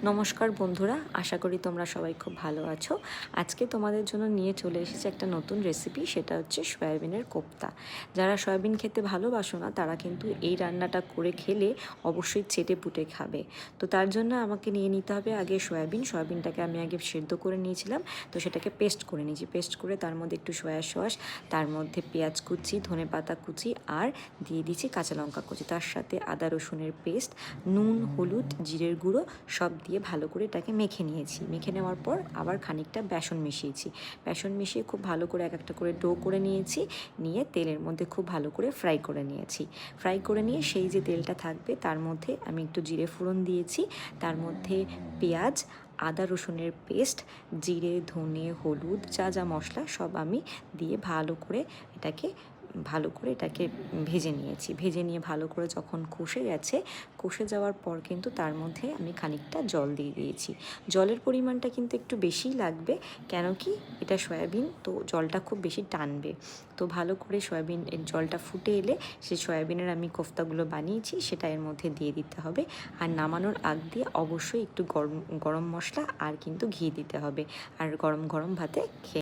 নমস্কার বন্ধুরা, আশা করি তোমরা সবাই খুব ভালো আছো। আজকে তোমাদের জন্য নিয়ে চলে এসেছে একটা নতুন রেসিপি, সেটা হচ্ছে সয়াবিনের কোপ্তা। যারা সয়াবিন খেতে ভালোবাসো না তারা কিন্তু এই রান্নাটা করে খেলে অবশ্যই চেটে পুটে খাবে। তো তার জন্য আমাকে নিয়ে নিতে হবে আগে সয়াবিনটাকে আমি আগে সেদ্ধ করে নিয়েছিলাম, তো সেটাকে পেস্ট করে নিয়েছি। পেস্ট করে তার মধ্যে একটু সয়া সস, তার মধ্যে পেঁয়াজ কুচি, ধনেপাতা কুচি আর দিয়ে দিয়েছি কাঁচা লঙ্কা কুচি, তার সাথে আদা রসুনের পেস্ট, নুন, হলুদ, জিরের গুঁড়ো সব দিয়ে ভালো করে এটাকে মেখে নিয়েছি। মেখে নেওয়ার পর আবার খানিকটা বেসন মিশিয়েছি। বেসন মিশিয়ে খুব ভালো করে এক একটা করে ডো করে নিয়েছি। নিয়ে তেলের মধ্যে খুব ভালো করে ফ্রাই করে নিয়েছি। ফ্রাই করে নিয়ে সেই যে তেলটা থাকবে তার মধ্যে আমি একটু জিরে ফোড়ন দিয়েছি। তার মধ্যে পেঁয়াজ, আদা রসুনের পেস্ট, জিরে, ধনে, হলুদ, যা যা মশলা সব আমি দিয়ে ভালো করে এটাকে ভেজে নিয়েছি। ভেজে নিয়ে ভালো করে যখন কষে গেছে, কষে যাওয়ার পর কিন্তু তার মধ্যে আমি খানিকটা জল দিয়ে দিয়েছি। জলের পরিমাণটা কিন্তু একটু বেশিই লাগবে, কেন কি এটা সয়াবিন, তো জলটা খুব বেশি টানবে। তো ভালো করে সয়াবিন এর জলটা ফুটে এলে সেই সয়াবিনের আমি কোফতাগুলো বানিয়েছি সেটা এর মধ্যে দিয়ে দিতে হবে। আর নামানোর আগ দিয়ে অবশ্যই একটু গরম গরম মশলা আর কিন্তু ঘি দিতে হবে। আর গরম গরম ভাতে খেয়ে